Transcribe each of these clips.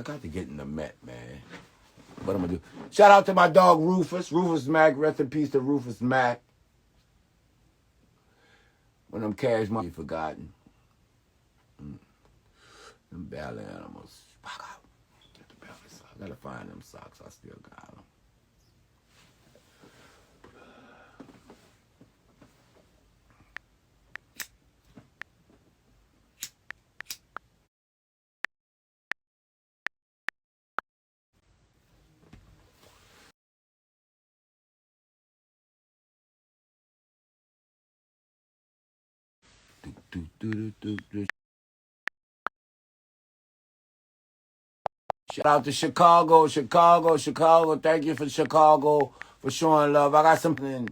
I got to get in the Met, man. What I'm gonna do? Shout out to my dog Rufus. Rufus Mac. Rest in peace to Rufus Mac. When them cash money forgotten. Them ballet animals. Get the ballet socks. I gotta find them socks. I still got them. Shout out to Chicago. Thank you for Chicago for showing love. I got something in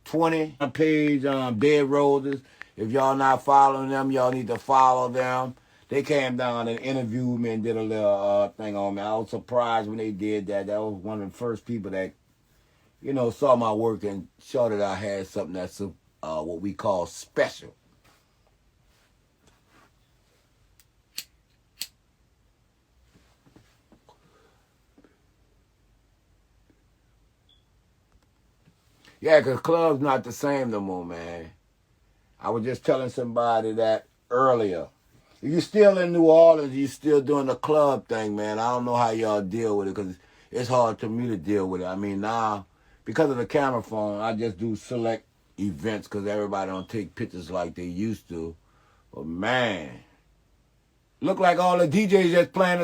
20 page Dead Roses. If y'all not following them, y'all need to follow them. They came down and interviewed me and did a little thing on me. I was surprised when they did that. That was one of the first people that, saw my work and showed that I had something that's what we call special. Yeah, because club's not the same no more, man. I was just telling somebody that earlier. If you're still in New Orleans, you're still doing the club thing, man. I don't know how y'all deal with it because it's hard for me to deal with it. I mean, now, because of the camera phone, I just do select events because everybody don't take pictures like they used to. But, man, look like all the DJs just playing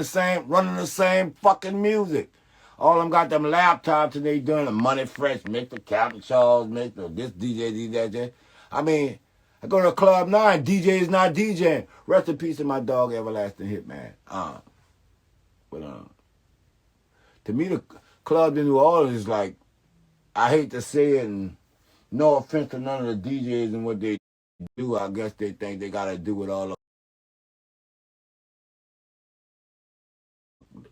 running the same fucking music. All of them got them laptops and they doing the Money Fresh mix, the Captain Charles mix, or this DJ, that. I mean, I go to a club now and DJ is not DJing. Rest in peace to my dog, Everlasting Hitman. To me, the club in New Orleans is like, I hate to say it, and no offense to none of the DJs and what they do. I guess they think they got to do with all the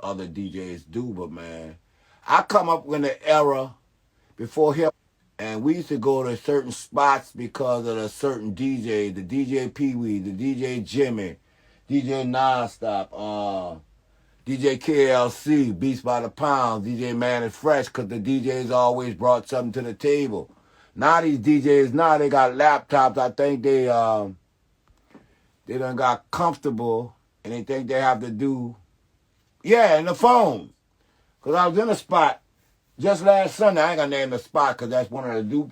other DJs do, but man, I come up in the era before hip, and we used to go to certain spots because of the certain DJs, the DJ Pee Wee, the DJ Jimmy, DJ Nonstop, DJ KLC, Beats by the Pound, DJ Man and Fresh, because the DJs always brought something to the table. Now these DJs, they got laptops. I think they done got comfortable, and they think they have to do. Yeah, and the phone. Because I was in a spot just last Sunday. I ain't going to name the spot because that's one of the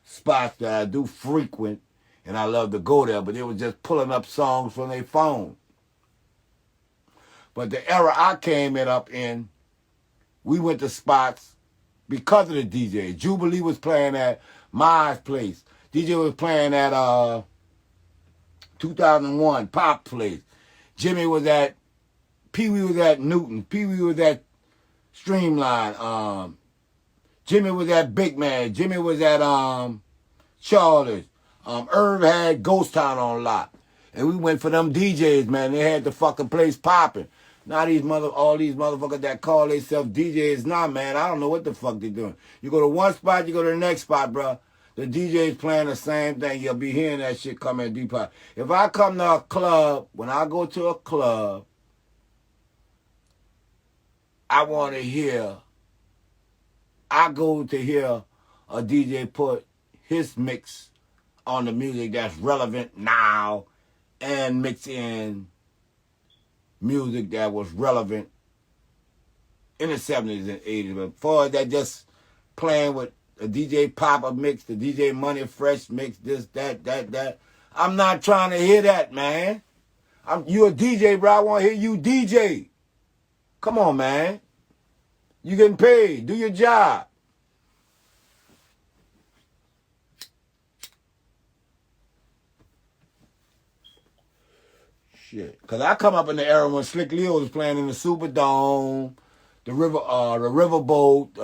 spots that I do frequent, and I love to go there. But they was just pulling up songs from their phone. But the era I came up in, we went to spots because of the DJ. Jubilee was playing at my place. DJ was playing at 2001 Pop Place. Jimmy was at Pee Wee was at Newton. Pee Wee was at Streamline. Jimmy was at Big Man. Jimmy was at Charlie's. Irv had Ghost Town on lock. And we went for them DJs, man. They had the fucking place popping. Now all these motherfuckers that call themselves DJs, man, I don't know what the fuck they doing. You go to one spot, you go to the next spot, bro. The DJ's playing the same thing. You'll be hearing that shit coming deep. If I come to a club, when I go to a club, I go to hear a DJ put his mix on the music that's relevant now and mix in music that was relevant in the 70s and 80s. But before that, just playing with a DJ Papa mix, the DJ Money Fresh mix, this, that. I'm not trying to hear that, man. You a DJ, bro. I want to hear you DJ. Come on, man. You getting paid. Do your job. Shit. Because I come up in the era when Slick Leo was playing in the Superdome, the Riverboat.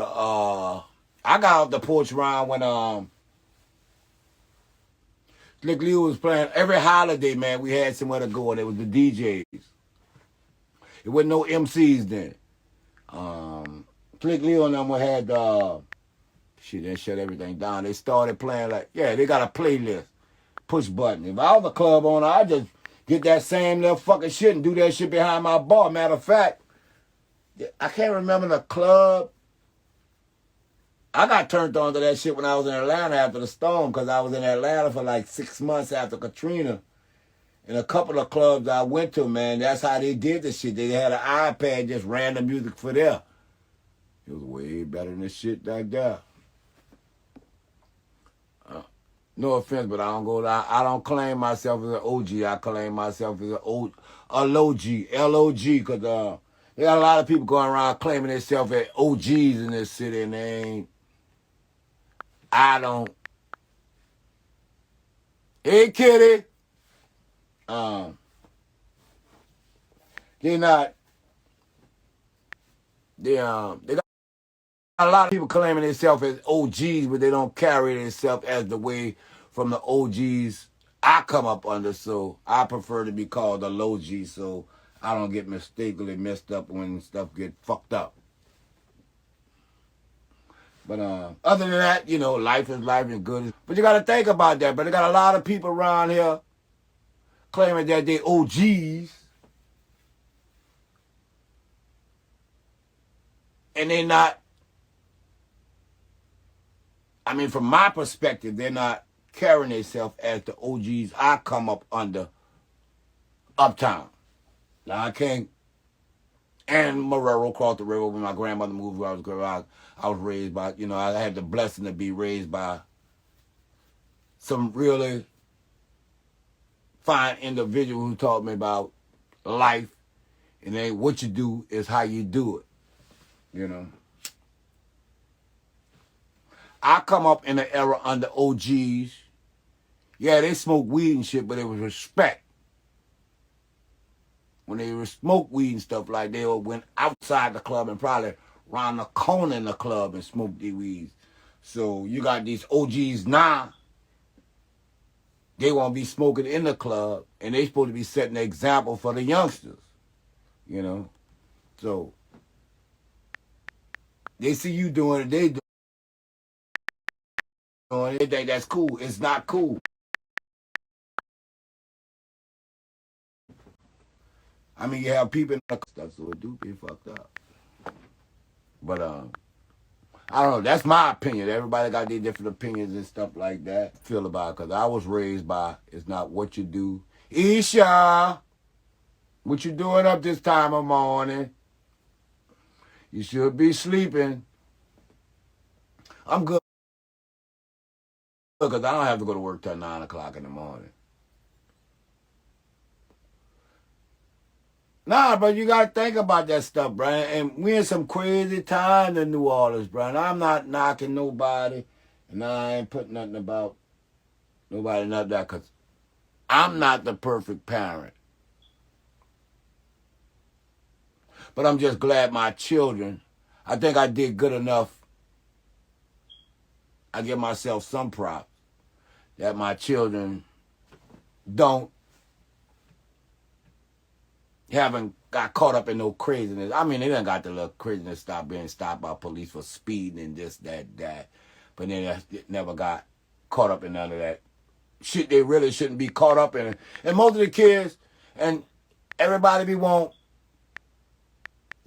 I got off the porch round when Slick Leo was playing. Every holiday, man, we had somewhere to go, and it was the DJs. It wasn't no MCs then. Slick Leo and them had, they shut everything down. They started playing they got a playlist, push button. If I was a club owner, I just get that same little fucking shit and do that shit behind my bar. Matter of fact, I can't remember the club. I got turned on to that shit when I was in Atlanta after the storm, because I was in Atlanta for like 6 months after Katrina. And a couple of clubs I went to, man, that's how they did the shit. They had an iPad, just random music for there. It was way better than this shit like that. No offense, but I don't claim myself as an OG. I claim myself as a low G, L-O-G, because there got a lot of people going around claiming themselves as OGs in this city, and they ain't. I don't. Hey, kitty. They're not. They got a lot of people claiming themselves as OGs, but they don't carry themselves as the way from the OGs I come up under. So I prefer to be called a low G, so I don't get mistakenly messed up when stuff get fucked up. But other than that, you know, life is good. But you got to think about that. But they got a lot of people around here claiming that they OGs, and they're not. I mean, from my perspective, they're not carrying themselves as the OGs I come up under uptown. Now, I can't. And Marrero crossed the river when my grandmother moved where I was raised by, you know, I had the blessing to be raised by some really fine individual who taught me about life. And ain't what you do, is how you do it, you know. I come up in an era under OGs. Yeah, they smoked weed and shit, but it was respect. When they smoked weed and stuff, like they went outside the club and probably around the corner in the club and smoked their weeds. So you got these OGs now. They won't be smoking in the club, and they supposed to be setting an example for the youngsters, you know. So they see you doing it, they doing it, they think that's cool. It's not cool. I mean, you have people in the stuff, so it do be fucked up. But I don't know. That's my opinion. Everybody got their different opinions and stuff like that. Feel about it, because I was raised by, it's not what you do. Isha, what you doing up this time of morning? You should be sleeping. I'm good, because I don't have to go to work till 9 o'clock in the morning. Nah, but you got to think about that stuff, bro. And we in some crazy time in New Orleans, bro. And I'm not knocking nobody. And I ain't putting nothing about nobody, not that, because I'm not the perfect parent. But I'm just glad my children, I think I did good enough. I give myself some props that my children haven't got caught up in no craziness. I mean, they done got the little craziness, stop being stopped by police for speeding and this, that. But then they never got caught up in none of that shit they really shouldn't be caught up in. And most of the kids, and everybody be won't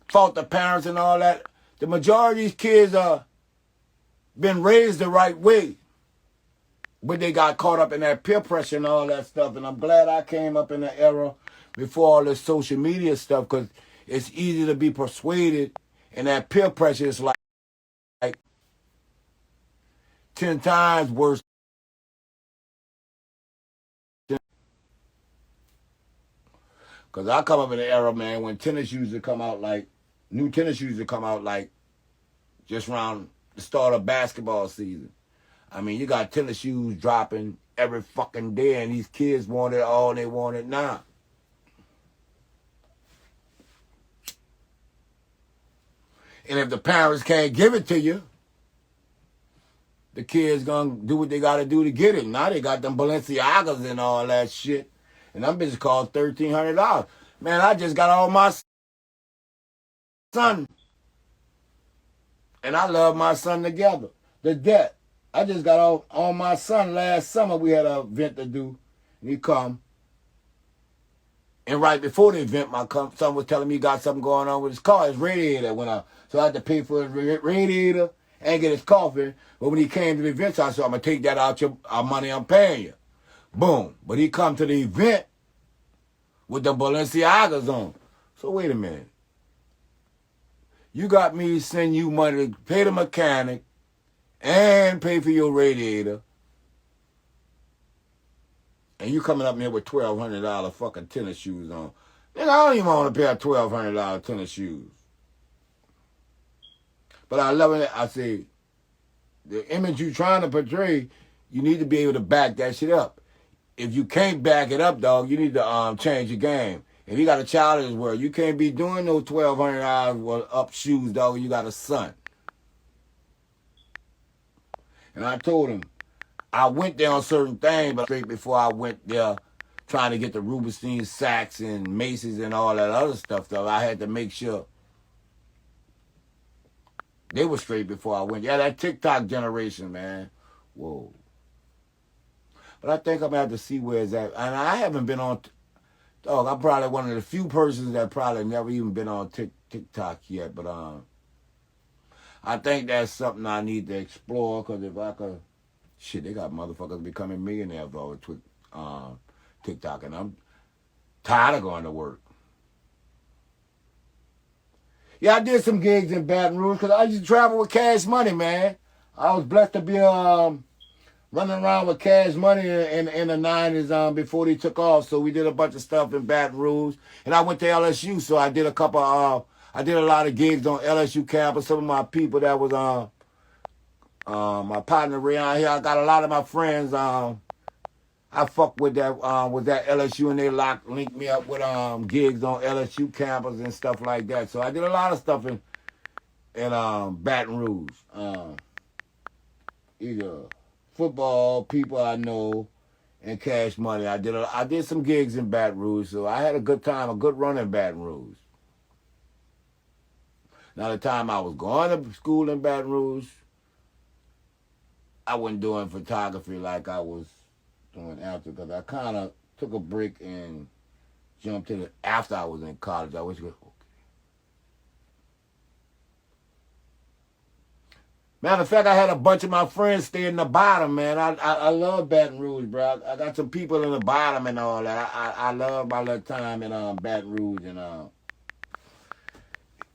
fault the parents and all that. The majority of these kids are been raised the right way. But they got caught up in that peer pressure and all that stuff. And I'm glad I came up in the era before all this social media stuff, because it's easy to be persuaded, and that peer pressure is like 10 times worse. Because I come up in the era, man, when tennis shoes would come out, like, new tennis shoes would come out, like, just around the start of basketball season. I mean, you got tennis shoes dropping every fucking day, and these kids want it all they want it now. And if the parents can't give it to you, the kids gonna do what they gotta do to get it. Now they got them Balenciagas and all that shit. And them bitches cost $1,300. Man, I just got all my son. And I love my son together. The debt. I just got all my son last summer. We had an event to do. And he come. And right before the event, my son was telling me he got something going on with his car. His radiator went out. So I had to pay for his radiator and get his coffee. But when he came to the event, I said, I'm going to take that out your money I'm paying you. Boom. But he come to the event with the Balenciagas on. So wait a minute. You got me send you money to pay the mechanic and pay for your radiator. And you coming up here with $1,200 fucking tennis shoes on. Nigga, I don't even want a pair of $1,200 tennis shoes. But I love it. I say, the image you trying to portray, you need to be able to back that shit up. If you can't back it up, dog, you need to change your game. If you got a child in this world, you can't be doing those $1,200 up shoes, dog. You got a son. And I told him, I went there on certain things, but straight before I went there trying to get the Rubenstein, Saks, and Macy's and all that other stuff, though, I had to make sure they were straight before I went. Yeah, that TikTok generation, man. Whoa. But I think I'm going to have to see where it's at. And I haven't been on... Dog, I'm probably one of the few persons that probably never even been on TikTok yet. But I think that's something I need to explore, because if I could... Shit, they got motherfuckers becoming millionaires over TikTok, and I'm tired of going to work. Yeah, I did some gigs in Baton Rouge because I used to travel with Cash Money, man. I was blessed to be running around with Cash Money in the 90s before they took off. So we did a bunch of stuff in Baton Rouge, and I went to LSU, so I did I did a lot of gigs on LSU campus. Some of my people that was my partner around here, I got a lot of my friends. I fuck with that LSU, and they linked me up with gigs on LSU campus and stuff like that. So I did a lot of stuff in Baton Rouge. Either football people I know and Cash Money. I did some gigs in Baton Rouge, so I had a good time, a good run in Baton Rouge. Now the time I was going to school in Baton Rouge, I wasn't doing photography like I was doing after, because I kind of took a break and jumped to after I was in college. I was okay. Matter of fact, I had a bunch of my friends stay in the bottom, man. I love Baton Rouge, bro. I got some people in the bottom and all that. I love my little time in Baton Rouge, and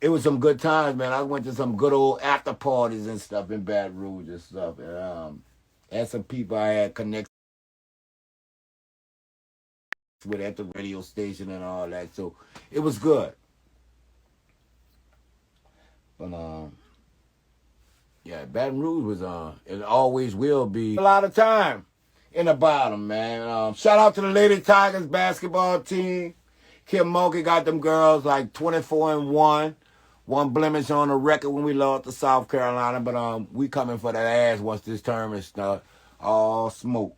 it was some good times, man. I went to some good old after parties and stuff in Baton Rouge and stuff, and had some people I had connected with at the radio station and all that, so it was good. But yeah, Baton Rouge was it always will be a lot of time in the bottom, man. Shout out to the Lady Tigers basketball team. Kim Mulkey got them girls like 24-1. One blemish on the record when we lost to South Carolina, but we coming for that ass once this term is all smoke.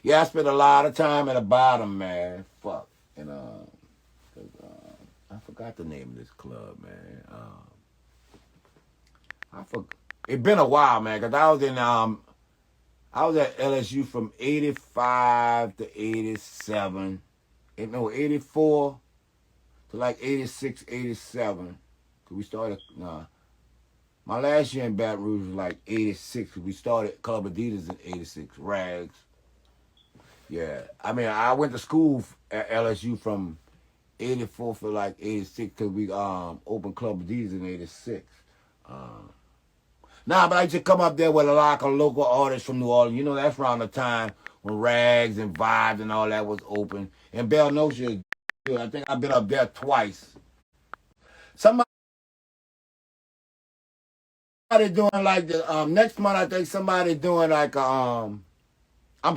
Yeah, I spent a lot of time at the bottom, man. Fuck. And I forgot the name of this club, man. I forgot. It been a while, man, because I was at LSU from 85 to 87. 84 to like 86, 87. We started, my last year in Baton Rouge was like 86. We started Club Adidas in 86, Rags. Yeah, I mean, I went to school at LSU from 84 for like 86 till we opened Club Adidas in 86. But I used to come up there with a lot of local artists from New Orleans. You know, that's around the time when Rags and Vibes and all that was open. And Bell Notion, I think I've been up there twice. Somebody doing like the next month, I think somebody doing like I'm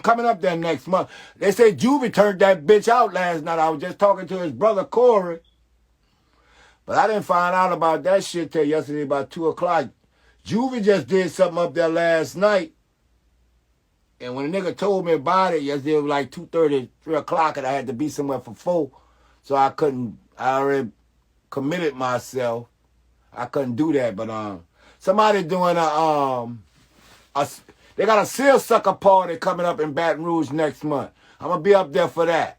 coming up there next month. They say Juvie turned that bitch out last night. I was just talking to his brother Corey. But I didn't find out about that shit till yesterday about 2 o'clock. Juvie just did something up there last night. And when a nigga told me about it yesterday, it was like 2:30, 3 o'clock, and I had to be somewhere for 4. So I already committed myself. I couldn't do that. But somebody doing they got a sealsucker party coming up in Baton Rouge next month. I'm going to be up there for that.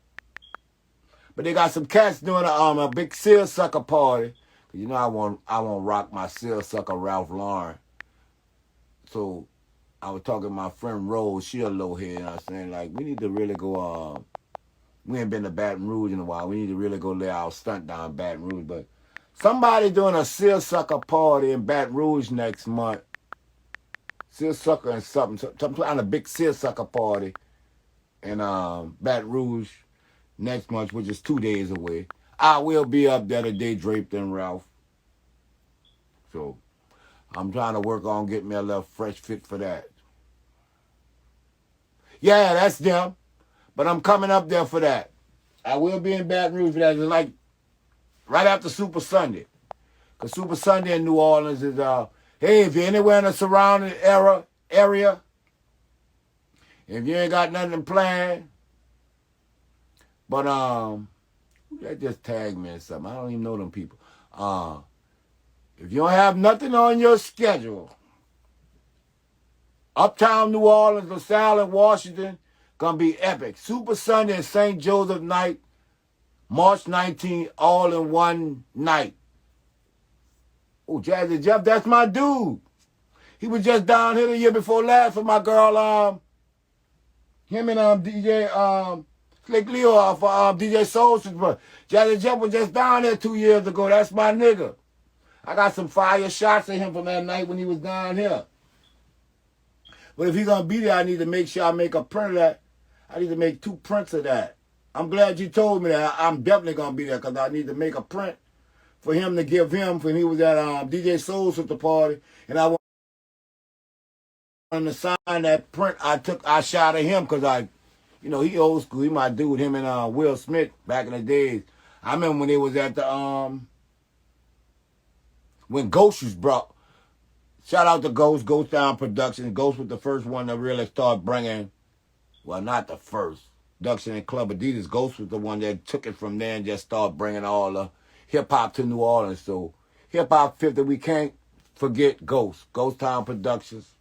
But they got some cats doing a big seersucker party. You know I want rock my seersucker Ralph Lauren. So I was talking to my friend Rose. She a low head. And I was saying like we need to really go. We ain't been to Baton Rouge in a while. We need to really go lay our stunt down Baton Rouge. But somebody doing a seersucker party in Baton Rouge next month. Seersucker and something kind of big seersucker party in Baton Rouge next month, which is 2 days away. I will be up there today draped in Ralph. So I'm trying to work on getting me a little fresh fit for that. Yeah, that's them. But I'm coming up there for that. I will be in Baton Rouge for that. It's like right after Super Sunday. Because Super Sunday in New Orleans is, hey, if you're anywhere in the surrounding area, if you ain't got nothing planned, but that just tagged me in something. I don't even know them people. If you don't have nothing on your schedule, Uptown New Orleans, LaSalle, and Washington, gonna be epic. Super Sunday and St. Joseph night, March 19th, all in one night. Oh, Jazzy Jeff, that's my dude. He was just down here the year before last for my girl, him and DJ Slick Leo for DJ Soul Sister. Jazzy Jeff was just down there 2 years ago. That's my nigga. I got some fire shots of him from that night when he was down here. But if he's gonna be there, I need to make sure I make a print of that. I need to make 2 prints of that. I'm glad you told me that. I'm definitely gonna be there because I need to make a print for him to give him when he was at DJ Soul Sister party, and I want him to sign that print I shot of him because he old school. He my dude. Him and Will Smith back in the days. I remember when they was at the when Ghost was brought. Shout out to Ghost Town Productions. Ghost was the first one to really start bringing. Well, not the first. Production and Club Adidas. Ghost was the one that took it from there and just started bringing all the hip-hop to New Orleans. So, hip-hop 50, we can't forget Ghost Town Productions.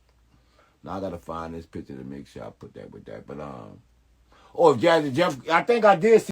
Now, I got to find this picture to make sure I put that with that. But, if Jazzy Jeff, I think I did see